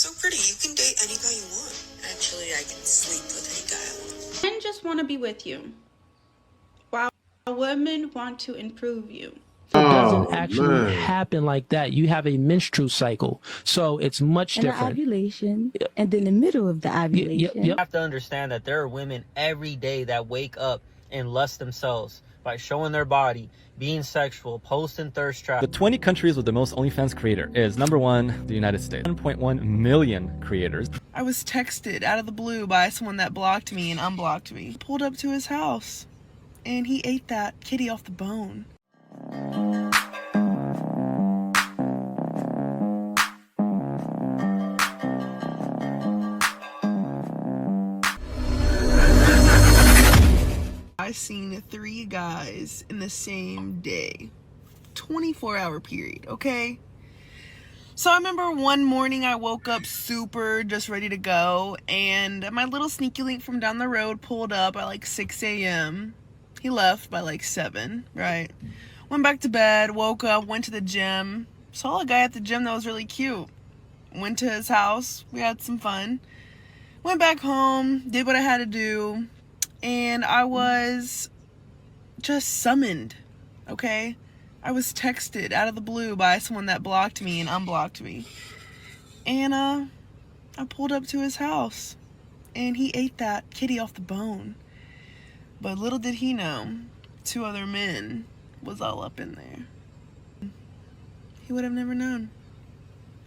so pretty. You can date any guy you want. Actually, I can sleep with any guy I want. Men just want to be with you, while women want to improve you. It doesn't Oh actually man. happen like that. You have a menstrual cycle, so it's much and different. The ovulation, and then the middle of the ovulation. Yep. You have to understand that there are women every day that wake up and lust themselves by showing their body, being sexual, posting thirst traps. The 20 countries with the most OnlyFans creator is number 1, the United States. 1.1 million creators. I was texted out of the blue by someone that blocked me and unblocked me. Pulled up to his house, and he ate that kitty off the bone. I seen 3 guys in the same day, 24-hour period, okay? So I remember one morning I woke up super just ready to go, and my little sneaky link from down the road pulled up at like 6 a.m. He left by like 7, right? Went back to bed, woke up, went to the gym, saw a guy at the gym that was really cute. Went to his house, we had some fun. Went back home, did what I had to do, and I was just summoned, okay? I was texted out of the blue by someone that blocked me and unblocked me. And I pulled up to his house, and he ate that kitty off the bone. But little did he know, 2 other men was all up in there. He would have never known.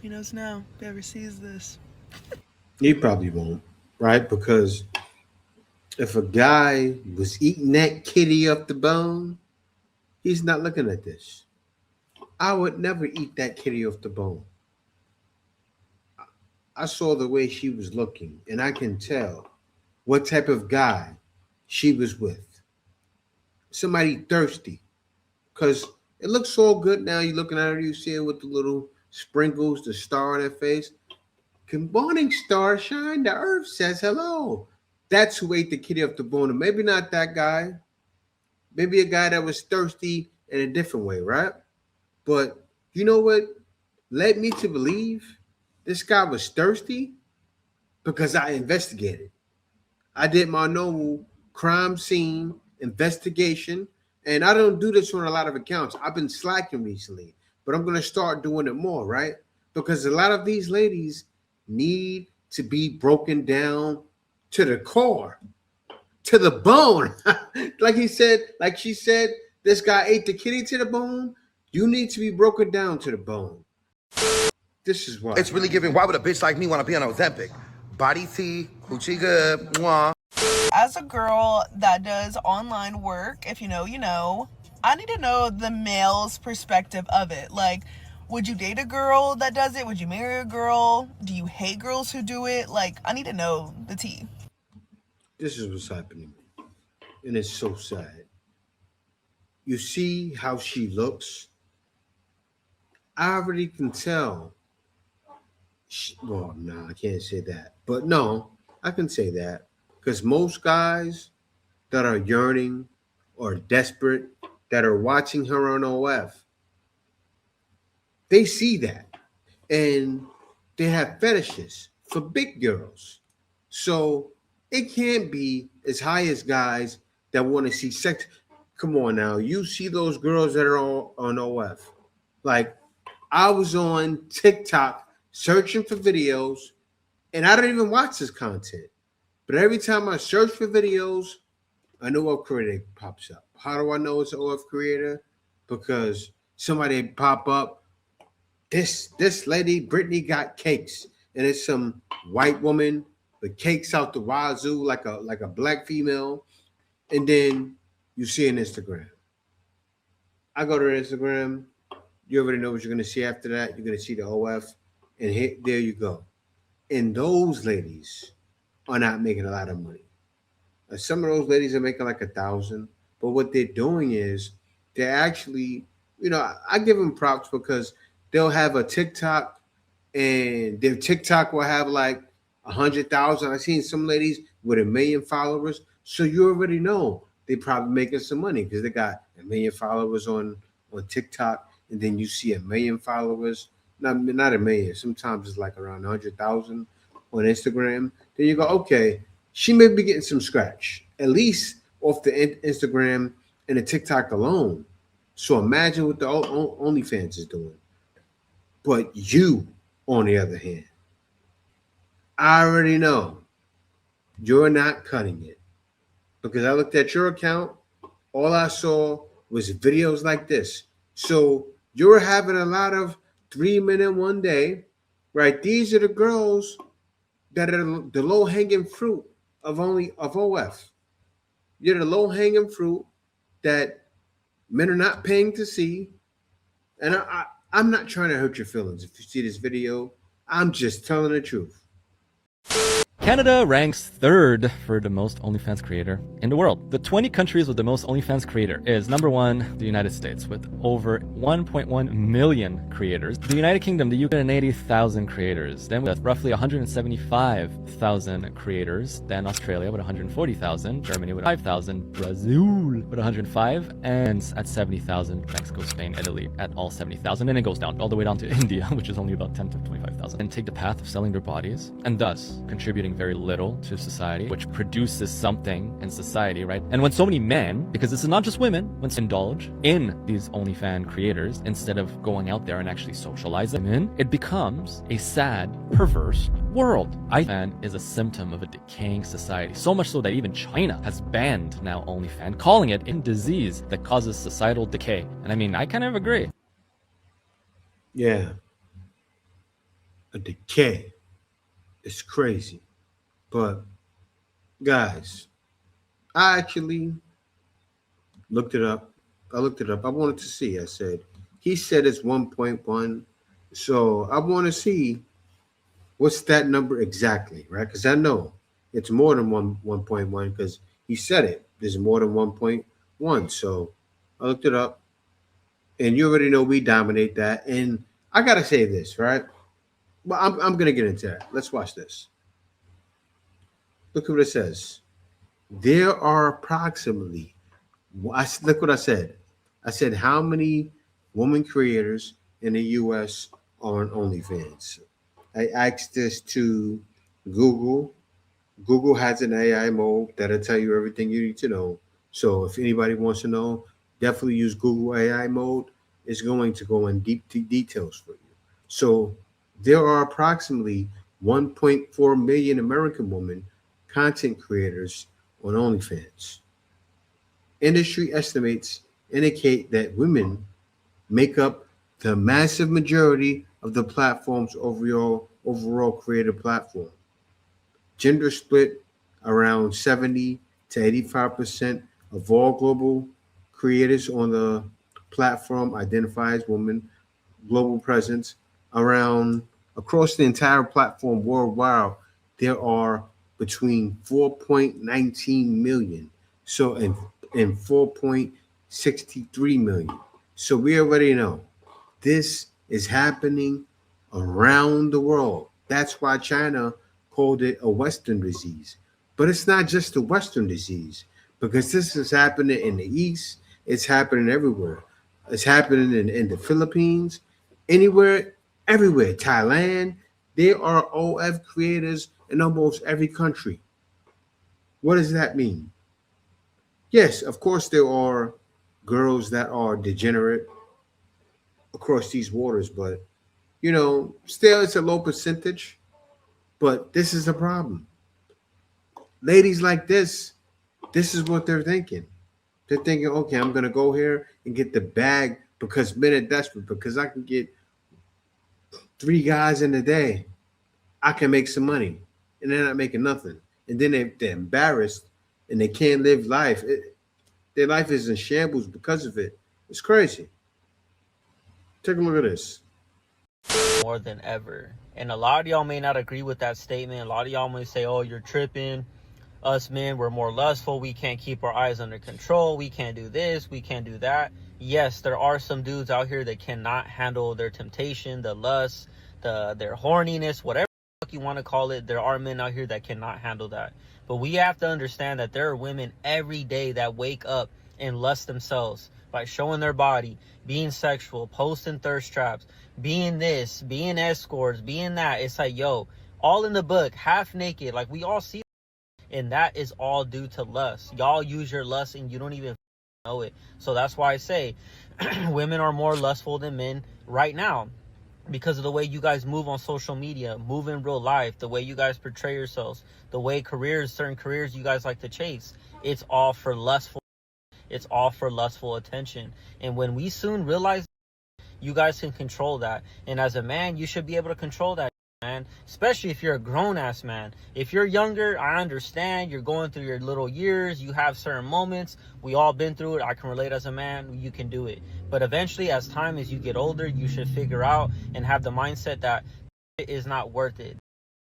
He knows now, if he ever sees this. He probably won't, right? Because if a guy was eating that kitty up the bone, he's not looking at this. I would never eat that kitty off the bone. I saw the way she was looking, and I can tell what type of guy she was with. Somebody thirsty. Because it looks so good now. You're looking at her, you see her with the little sprinkles, the star on her face. Good morning, starshine. The earth says hello. That's who ate the kitty off the bone. And maybe not that guy. Maybe a guy that was thirsty in a different way, right? But you know what led me to believe this guy was thirsty? Because I investigated. I did my normal crime scene investigation, and I don't do this on a lot of accounts. I've been slacking recently, but I'm going to start doing it more, right? Because a lot of these ladies need to be broken down to the core, to the bone. Like she said, this guy ate the kitty to the bone. You need to be broken down to the bone. This is why. It's really giving. Why would a bitch like me want to be on Ozempic? Body tea, coochie good, mwah. As a girl that does online work, if you know, you know, I need to know the male's perspective of it. Like, would you date a girl that does it? Would you marry a girl? Do you hate girls who do it? Like, I need to know the tea. This is what's happening. And it's so sad. You see how she looks? I already can tell. I can't say that. But no, I can say that. Because most guys that are yearning or desperate, that are watching her on OF, they see that. And they have fetishes for big girls. So it can't be as high as guys that want to see sex. Come on now. You see those girls that are on OF. Like, I was on TikTok searching for videos, and I don't even watch this content. But every time I search for videos, a new OF creator pops up. How do I know it's an OF creator? Because somebody pop up, this lady, Brittany, got cakes. And it's some white woman with cakes out the wazoo, like a black female. And then you see an Instagram. I go to her Instagram. You already know what you're going to see after that. You're going to see the OF. And there you go. And those ladies are not making a lot of money. Some of those ladies are making like 1,000. But what they're doing is they're actually, I give them props because they'll have a TikTok and their TikTok will have like 100,000. I've seen some ladies with 1 million followers. So you already know they probably making some money because they got 1 million followers on TikTok. And then you see 1 million followers not a million. Sometimes it's like around 100,000 on Instagram. Then you go, okay, she may be getting some scratch, at least off the Instagram and the TikTok alone. So imagine what the OnlyFans is doing. But you, on the other hand, I already know you're not cutting it because I looked at your account. All I saw was videos like this. So you're having a lot of 3 minute one day, right? These are the girls that are the low hanging fruit of OF. You're the low hanging fruit that men are not paying to see. And I'm not trying to hurt your feelings. If you see this video, I'm just telling the truth. Canada ranks 3rd for the most OnlyFans creator in the world. The 20 countries with the most OnlyFans creator is number 1, the United States, with over 1.1 million creators. The United Kingdom, the UK, 180,000 creators. Then with roughly 175,000 creators. Then Australia with 140,000. Germany with 5,000. Brazil with 105. And at 70,000, Mexico, Spain, Italy at all 70,000. And it goes down all the way down to India, which is only about 10 to 25,000. And take the path of selling their bodies and thus contributing very little to society, which produces something in society, right? And when so many men, because this is not just women, when indulge in these OnlyFans creators instead of going out there and actually socialize them in, it becomes a sad, perverse world. OnlyFans is a symptom of a decaying society, so much so that even China has banned now OnlyFans, calling it a disease that causes societal decay. And I mean, I kind of agree. Yeah. A decay. It's crazy. But guys, I actually looked it up. I wanted to see. I said, he said it's 1.1. So I want to see what's that number exactly, right? Because I know it's more than 1.1 because he said it. There's more than 1.1. So I looked it up. And you already know we dominate that. And I got to say this, right? Well, I'm going to get into that. Let's watch this. Look at what it says. There are approximately, look what I said. I said, how many woman creators in the U.S. are on OnlyFans? I asked this to Google. Google has an AI mode that'll tell you everything you need to know. So if anybody wants to know, definitely use Google AI mode. It's going to go in deep details for you. So there are approximately 1.4 million American women content creators on OnlyFans. Industry estimates indicate that women make up the massive majority of the platform's overall creator platform. Gender split around 70 to 85% of all global creators on the platform identify as women. Global presence across the entire platform worldwide, there are between 4.19 million, so and 4.63 million. So we already know this is happening around the world. That's why China called it a Western disease. But it's not just a Western disease because this is happening in the East. It's happening everywhere. It's happening in the Philippines, anywhere, everywhere. Thailand, there are OF creators in almost every country. What does that mean? Yes, of course, there are girls that are degenerate across these waters, but still it's a low percentage. But this is a problem. Ladies like this is what they're thinking. They're thinking, okay, I'm going to go here and get the bag because men are desperate, because I can get 3 guys in a day. I can make some money. And they're not making nothing. And then they're embarrassed and they can't live life. Their life is in shambles because of it. It's crazy. Take a look at this. More than ever. And a lot of y'all may not agree with that statement. A lot of y'all may say, oh, you're tripping. Us men, we're more lustful. We can't keep our eyes under control. We can't do this. We can't do that. Yes, there are some dudes out here that cannot handle their temptation, the lust, their horniness, whatever you want to call it. There are men out here that cannot handle that. But we have to understand that there are women every day that wake up and lust themselves by showing their body, being sexual, posting thirst traps, being this, being escorts, being that. It's like, yo, all in the book, half naked. Like, we all see, and that is all due to lust. Y'all use your lust and you don't even know it. So that's why I say women are more lustful than men right now, because of the way you guys move on social media, move in real life, the way you guys portray yourselves, the way certain careers you guys like to chase. It's all for lustful attention. And when we soon realize you guys can control that, and as a man, you should be able to control that, man, especially if you're a grown-ass man. If you're younger, I understand, you're going through your little years, you have certain moments, we all been through it, I can relate. As a man, you can do it. But eventually, as you get older, you should figure out and have the mindset that it is not worth it.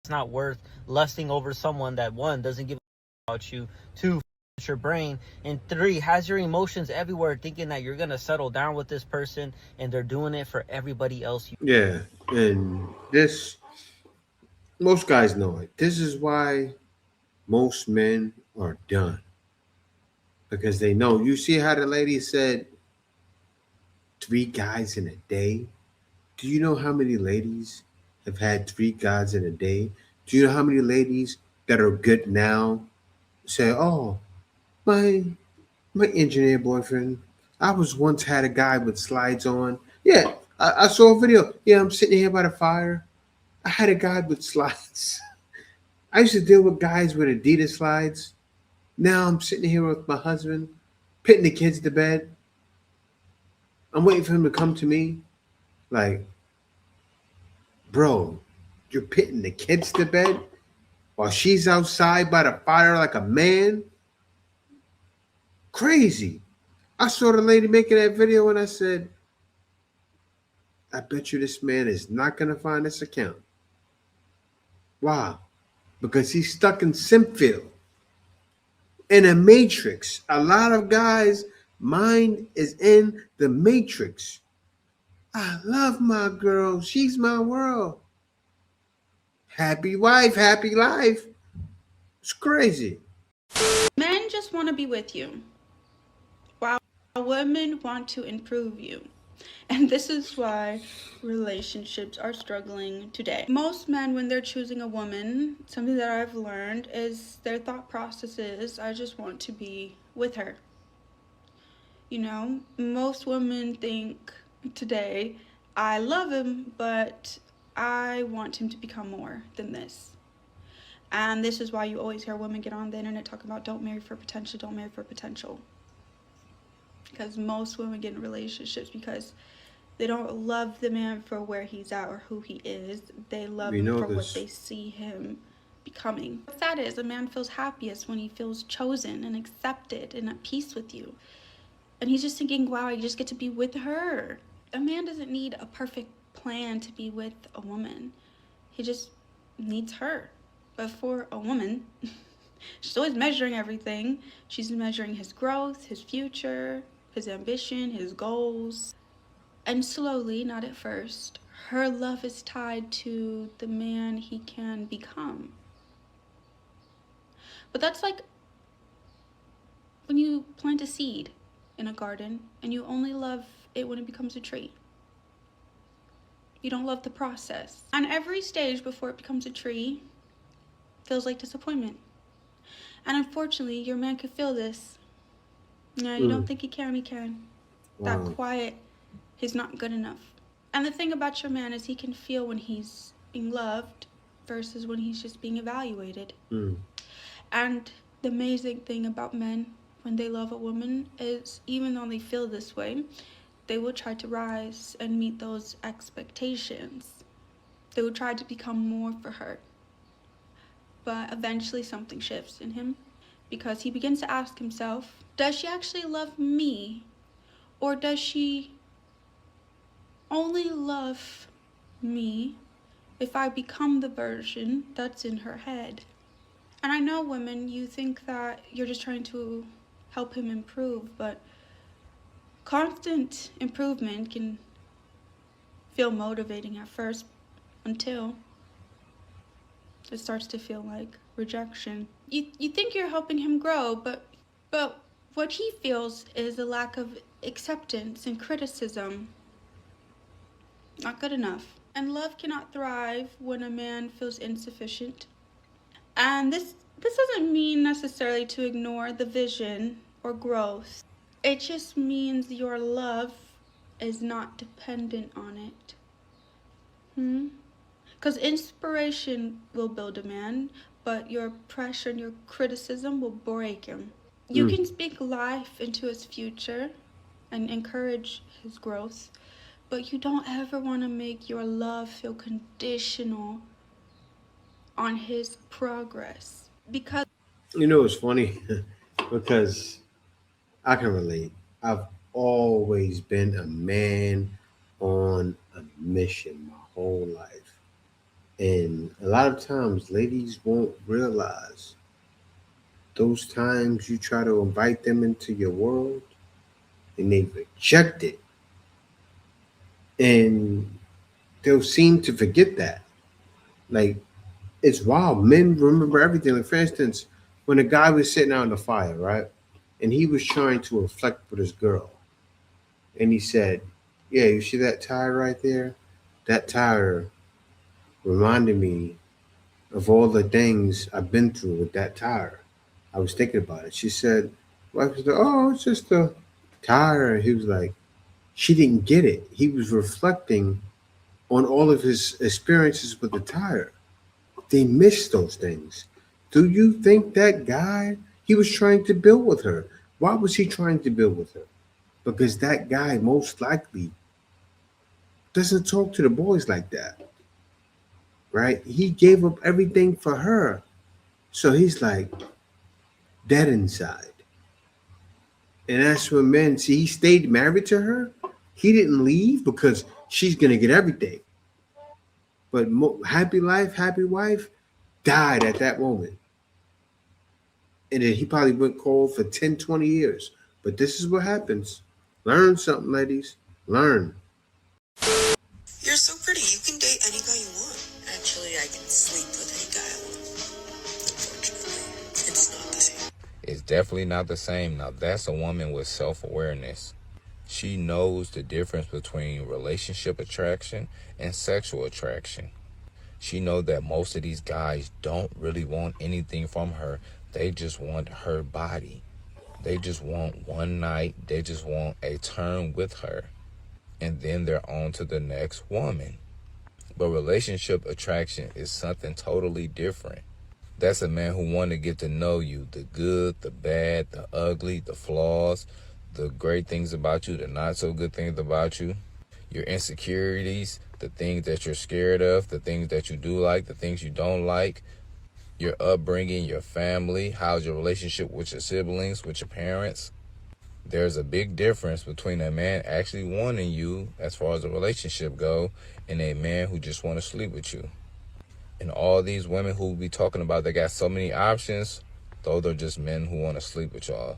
It's not worth lusting over someone that, one, doesn't give a about you, two, your brain, and three, has your emotions everywhere, thinking that you're gonna settle down with this person and they're doing it for everybody else. Yeah, and this, most guys know it. This is why most men are done, because they know. You see how the lady said 3 guys in a day? Do you know how many ladies have had 3 guys in a day? Do you know how many ladies that are good now say, "Oh, my engineer boyfriend, I was once had a guy with slides on. Yeah, I saw a video. Yeah, I'm sitting here by the fire. I had a guy with slides. I used to deal with guys with Adidas slides. Now I'm sitting here with my husband, putting the kids to bed. I'm waiting for him to come to me. Like, bro, you're putting the kids to bed while she's outside by the fire like a man? Crazy." I saw the lady making that video and I said, I bet you this man is not going to find this account. Wow. Because he's stuck in Simpfield, in a matrix. A lot of guys' mind is in the matrix. I love my girl. She's my world. Happy wife, happy life. It's crazy. Men just want to be with you, while women want to improve you. And this is why relationships are struggling today. Most men, when they're choosing a woman, something that I've learned is their thought process is, I just want to be with her. You know, most women think today, I love him, but I want him to become more than this. And this is why you always hear women get on the internet talking about don't marry for potential, don't marry for potential. Because most women get in relationships because they don't love the man for where he's at or who he is. They love him for what they see him becoming. What's sad is a man feels happiest when he feels chosen and accepted and at peace with you. And he's just thinking, wow, I just get to be with her. A man doesn't need a perfect plan to be with a woman. He just needs her. But for a woman, she's always measuring everything. She's measuring his growth, his future, his ambition, his goals. And slowly, not at first, her love is tied to the man he can become. But that's like when you plant a seed in a garden and you only love it when it becomes a tree. You don't love the process. On every stage before it becomes a tree feels like disappointment. And unfortunately, your man could feel this. No, you don't think he can, he can. Wow. That quiet, he's not good enough. And the thing about your man is he can feel when he's being loved versus when he's just being evaluated. And the amazing thing about men when they love a woman is even though they feel this way, they will try to rise and meet those expectations. They will try to become more for her. But eventually something shifts in him because he begins to ask himself, does she actually love me? Or does she only love me if I become the version that's in her head? And I know women, you think that you're just trying to help him improve, but constant improvement can feel motivating at first until it starts to feel like rejection. You think you're helping him grow, but what he feels is a lack of acceptance and criticism. Not good enough. And love cannot thrive when a man feels insufficient. And this doesn't mean necessarily to ignore the vision or growth. It just means your love is not dependent on it. Because inspiration will build a man, but your pressure and your criticism will break him. You can speak life into his future and encourage his growth, but you don't ever want to make your love feel conditional on his progress. Because You know, it's funny because I can relate. I've always been a man on a mission my whole life. And a lot of times, ladies won't realize those times you try to invite them into your world and they reject it. And they'll seem to forget that. Like, it's wild. Men remember everything. Like, for instance, when a guy was sitting out in the fire, right? And he was trying to reflect with his girl. And he said, yeah, you see that tire right there? That tire reminded me of all the things I've been through with that tire. I was thinking about it. She said, wife was like, oh, it's just a tire. And he was like, she didn't get it. He was reflecting on all of his experiences with the tire. They missed those things. Do you think that guy, he was trying to build with her? Why was he trying to build with her? Because that guy most likely doesn't talk to the boys like that, right? He gave up everything for her. So he's like dead inside. And that's when men see he stayed married to her. He didn't leave because she's going to get everything. But happy life, happy wife died at that moment. And then he probably went cold for 10, 20 years. But this is what happens. Learn something, ladies. Learn. You're so pretty. You can date any guy you want. Actually, I can sleep with any guy I want. Unfortunately, it's not the same. It's definitely not the same. Now, that's a woman with self-awareness. She knows the difference between relationship attraction and sexual attraction. She knows that most of these guys don't really want anything from her. They just want her body. They just want one night. They just want a turn with her. And then they're on to the next woman. But relationship attraction is something totally different. That's a man who wants to get to know you, the good, the bad, the ugly, the flaws, the great things about you, the not so good things about you, your insecurities, the things that you're scared of, the things that you do like, the things you don't like, your upbringing, your family, how's your relationship with your siblings, with your parents. There's a big difference between a man actually wanting you as far as a relationship go and a man who just want to sleep with you. And all these women who be talking about they got so many options, those are just men who want to sleep with y'all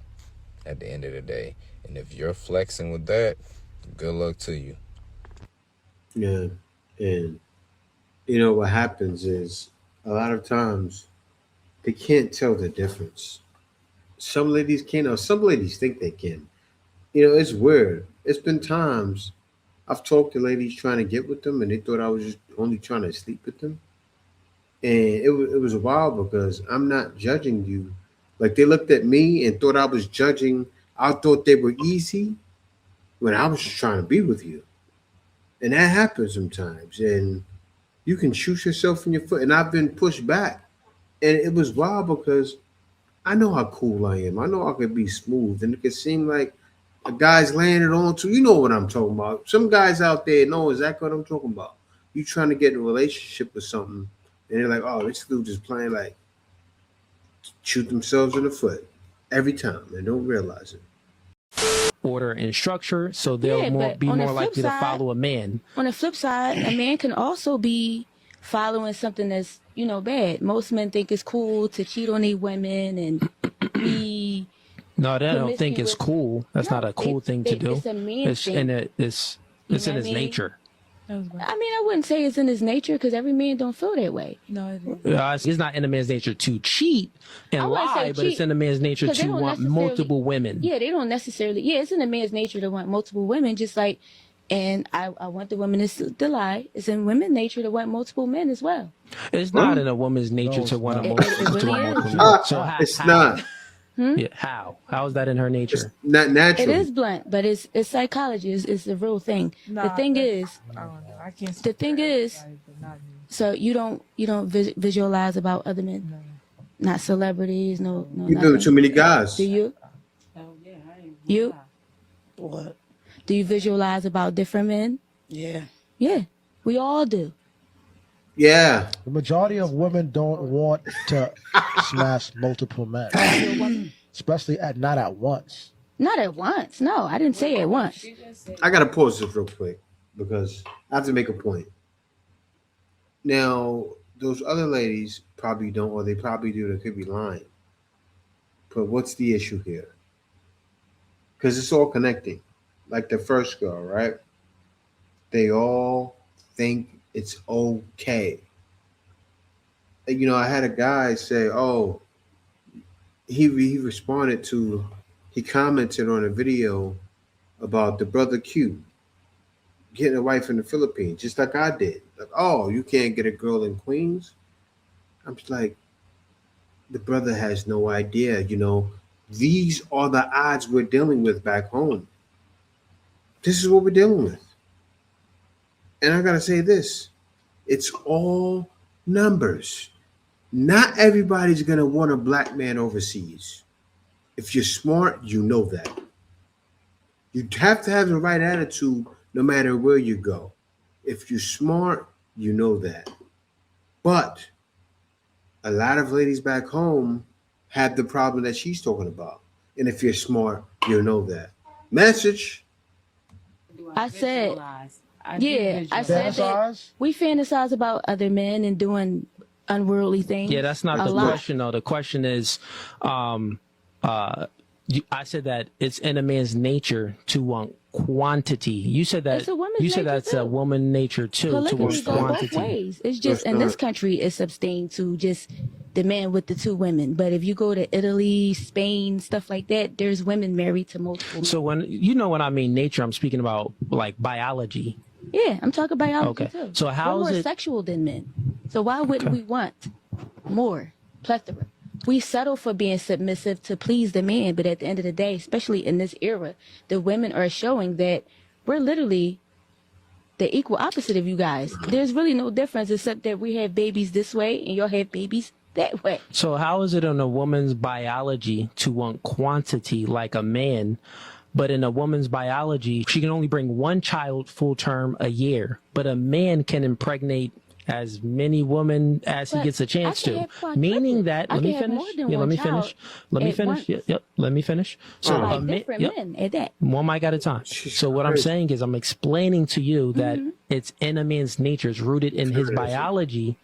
at the end of the day. And if you're flexing with that, good luck to you. Yeah. And you know what happens is a lot of times they can't tell the difference. Some ladies can, or some ladies think they can. You know, it's weird. It's been times I've talked to ladies trying to get with them and they thought I was just only trying to sleep with them. And it was wild because I'm not judging you. Like they looked at me and thought I was judging. I thought they were easy when I was just trying to be with you. And that happens sometimes. And you can shoot yourself in your foot. And I've been pushed back. And it was wild because I know how cool I am. I know I could be smooth. And it could seem like a guy's laying it on to you know what I'm talking about. Some guys out there know exactly what I'm talking about. You trying to get in a relationship with something, and they're like, oh, this dude just playing like shoot themselves in the foot every time and don't realize it. Order and structure, so they'll but be on the more flip likely to side- follow a man. On the flip side, a man can also be following something that's, bad. Most men think it's cool to cheat on their women and be No, I don't think it's promiscuous. cool. That's No, not a cool thing to do. It's a man thing. It's in his nature. I mean, I wouldn't say it's in his nature because every man don't feel that way. It's not in a man's nature to cheat and lie, but it's in a man's nature to want multiple women. Yeah, they don't necessarily. Yeah, it's in a man's nature to want multiple women, just like, and I want the women to lie. It's in women's nature to want multiple men as well. It's not in a woman's nature to want multiple men. So it's not. Yeah, how is that in her nature? It's not natural. It is blunt, but it's psychology. It's the real thing. The thing is, so you don't visualize about other men, not celebrities, no. You do too many guys. Do you? You? What? Do you visualize about different men? Yeah, we all do. Yeah. The majority of women don't want to smash multiple men, especially not at once. Not at once. No, I didn't say at once. I gotta pause this real quick because I have to make a point. Now, those other ladies probably don't, or they probably do. They could be lying. But what's the issue here? Because it's all connecting. Like the first girl, right? They all think it's okay. You know, I had a guy say, "Oh, he responded to, he commented on a video about the brother Q getting a wife in the Philippines, just like I did. Like, oh, you can't get a girl in Queens." I'm just like, the brother has no idea. You know, these are the odds we're dealing with back home. This is what we're dealing with. And I gotta say this, it's all numbers. Not everybody's gonna want a black man overseas. If you're smart, you know that. You have to have the right attitude no matter where you go. If you're smart, you know that. But a lot of ladies back home have the problem that she's talking about. And if you're smart, you know that. Message. I said that we fantasize about other men and doing unworldly things. Yeah, that's not the question, though. The question is, I said that it's in a man's nature to want quantity. You said that. That's a woman nature too. Polygamy to want quantity. both ways. It's just in this country, it's abstained to just the man with the two women. But if you go to Italy, Spain, stuff like that, there's women married to multiple men. So when I mean nature, I'm speaking about like biology. Yeah, I'm talking biology too. So how we're is more it sexual than men? So why wouldn't we want more plethora? We settle for being submissive to please the man, but at the end of the day, especially in this era, the women are showing that we're literally the equal opposite of you guys. There's really no difference except that we have babies this way and y'all have babies that way. So how is it in a woman's biology to want quantity like a man, but in a woman's biology, she can only bring one child full term a year, but a man can impregnate as many women as he gets a chance to. Meaning that, let me finish. So men at that. One mic at a time. So what I'm saying is I'm explaining to you that it's in a man's nature, it's rooted in his biology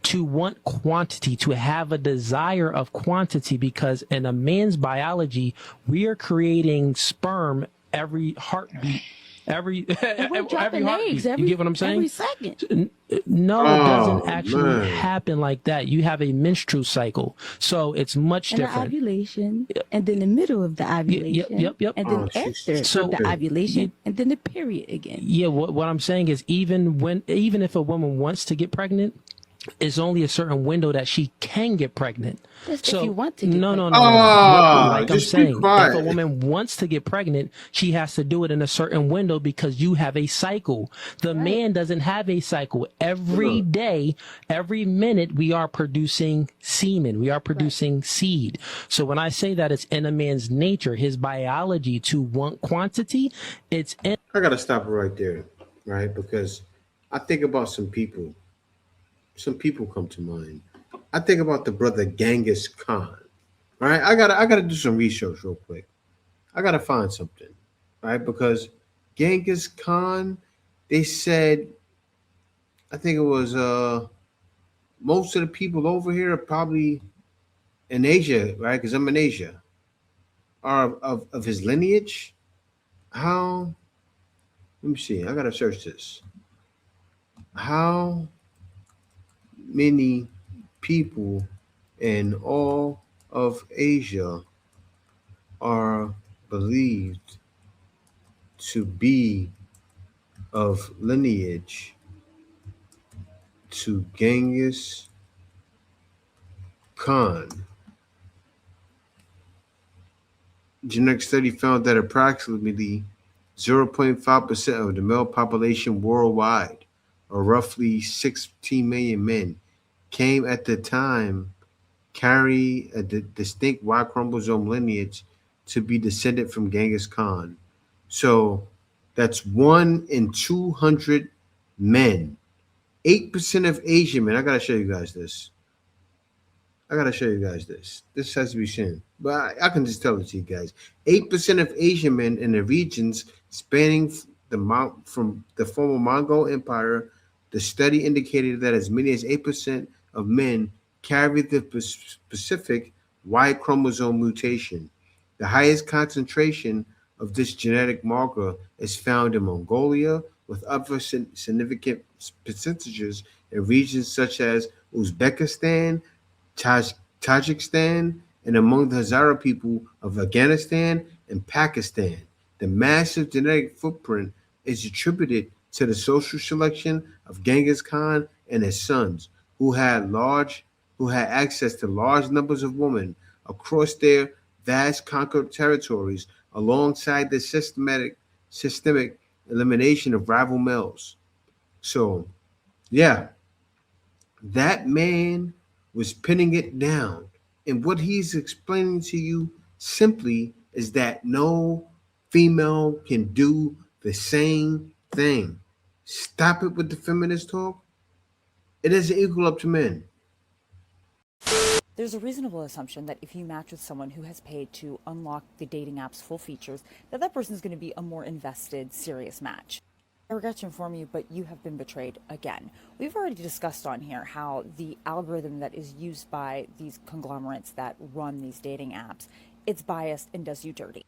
to want quantity, to have a desire of quantity, because in a man's biology, we are creating sperm every heartbeat. Every heartbeat. You get what I'm saying? Every second. No, it doesn't actually happen like that. You have a menstrual cycle, so it's much different. The ovulation, and then the middle of the ovulation, and then after the ovulation, and then the period again. Yeah, what I'm saying is even if a woman wants to get pregnant, it's only a certain window that she can get pregnant. That's if you want to get pregnant. No. Like I'm saying, if a woman wants to get pregnant, she has to do it in a certain window because you have a cycle. The man doesn't have a cycle. Every day, every minute, we are producing semen. We are producing seed. So when I say that it's in a man's nature, his biology to want quantity, it's in. I got to stop right there, right? Because I think about some people. Some people come to mind. I think about the brother Genghis Khan, right? I gotta do some research real quick. I gotta find something, right? Because Genghis Khan, they said, I think it was most of the people over here are probably in Asia, right? Because I'm in Asia, are of his lineage. How? Let me see. I gotta search this. how many people in all of Asia are believed to be of lineage to Genghis Khan. Genetic study found that approximately 0.5% of the male population worldwide, or roughly 16 million men, came at the time carry a distinct Y chromosome lineage to be descended from Genghis Khan. So that's 1 in 200 men. 8% of Asian men. I gotta show you guys this. I gotta show you guys this. This has to be seen, but I can just tell it to you guys. 8% of Asian men in the regions spanning from the former Mongol Empire, the study indicated that as many as 8% of men carry the specific Y chromosome mutation. The highest concentration of this genetic marker is found in Mongolia, with other significant percentages in regions such as Uzbekistan, Tajikistan, and among the Hazara people of Afghanistan and Pakistan. The massive genetic footprint is attributed to the social selection of Genghis Khan and his sons, who had access to large numbers of women across their vast conquered territories, alongside the systemic elimination of rival males. So, yeah, that man was pinning it down. And what he's explaining to you simply is that no female can do the same thing. Stop it with the feminist talk. It doesn't equal up to men. There's a reasonable assumption that if you match with someone who has paid to unlock the dating app's full features, that person is going to be a more invested, serious match. I regret to inform you, but you have been betrayed again. We've already discussed on here how the algorithm that is used by these conglomerates that run these dating apps, it's biased and does you dirty.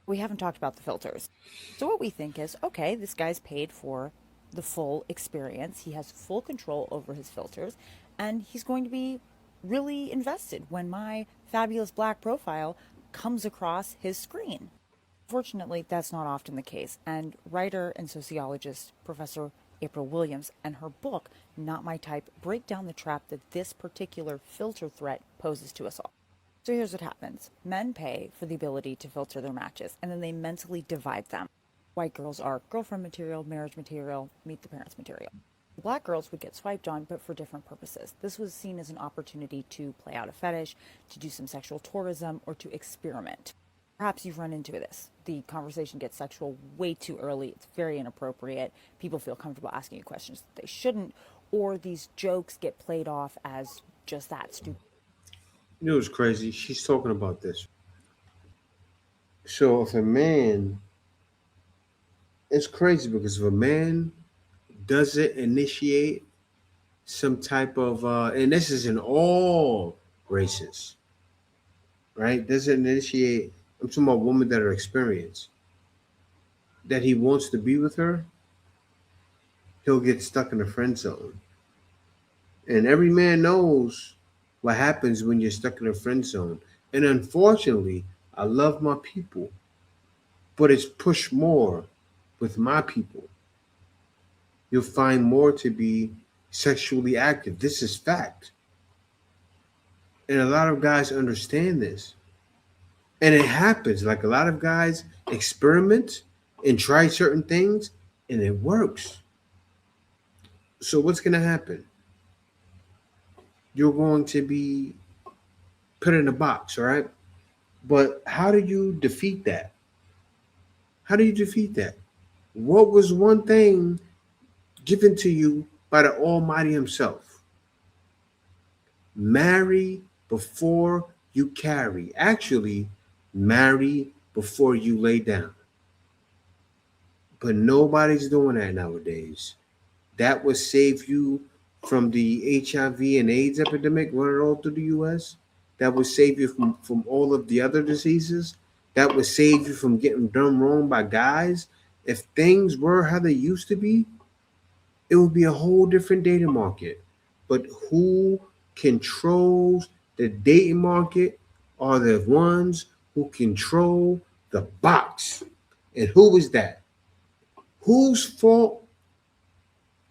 We haven't talked about the filters. So what we think is, okay, this guy's paid for the full experience. He has full control over his filters, and he's going to be really invested when my fabulous black profile comes across his screen. Fortunately, that's not often the case, and writer and sociologist Professor April Williams and her book, Not My Type, break down the trap that this particular filter threat poses to us all. So here's what happens. Men pay for the ability to filter their matches, and then they mentally divide them. White girls are girlfriend material, marriage material, meet the parents material. Black girls would get swiped on, but for different purposes. This was seen as an opportunity to play out a fetish, to do some sexual tourism, or to experiment. Perhaps you've run into this. The conversation gets sexual way too early. It's very inappropriate. People feel comfortable asking you questions that they shouldn't, or these jokes get played off as just that, stupid. You know what's crazy? She's talking about this. So if a man, it's crazy because if a man doesn't initiate some type of, and this is in all races, right? Doesn't initiate, I'm talking about women that are experienced, that he wants to be with her, he'll get stuck in the friend zone. And every man knows what happens when you're stuck in a friend zone. And unfortunately, I love my people, but it's pushed more with my people. You'll find more to be sexually active. This is fact. And a lot of guys understand this. And it happens. Like a lot of guys experiment and try certain things, and it works. So what's going to happen? You're going to be put in a box, all right? But how do you defeat that? How do you defeat that? What was one thing given to you by the Almighty Himself? Marry before you carry. Actually, marry before you lay down. But nobody's doing that nowadays. That would save you from the HIV and AIDS epidemic running all through the US. That would save you from all of the other diseases. That would save you from getting done wrong by guys. If things were how they used to be, it would be a whole different dating market. But who controls the dating market are the ones who control the box. And who is that? Whose fault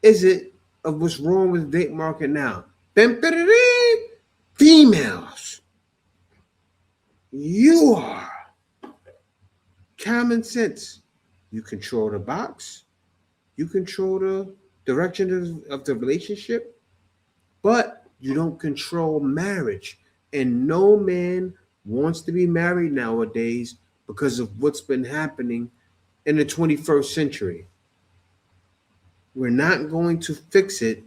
is it of what's wrong with the dating market now? Females. You are. Common sense. You control the box. You control the direction of the relationship, but you don't control marriage. And no man wants to be married nowadays because of what's been happening in the 21st century. We're not going to fix it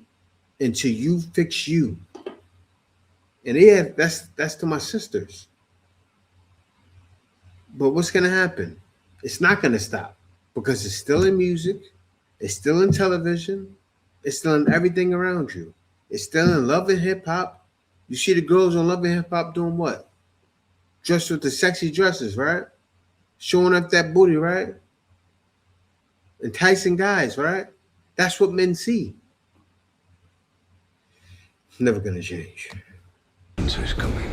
until you fix you. And yeah, that's to my sisters. But what's going to happen? It's not going to stop because it's still in music. It's still in television. It's still in everything around you. It's still in Love and Hip Hop. You see the girls on Love and Hip Hop doing what? Dressed with the sexy dresses, right? Showing up that booty, right? Enticing guys, right? That's what men see. Never gonna change. Answer's coming.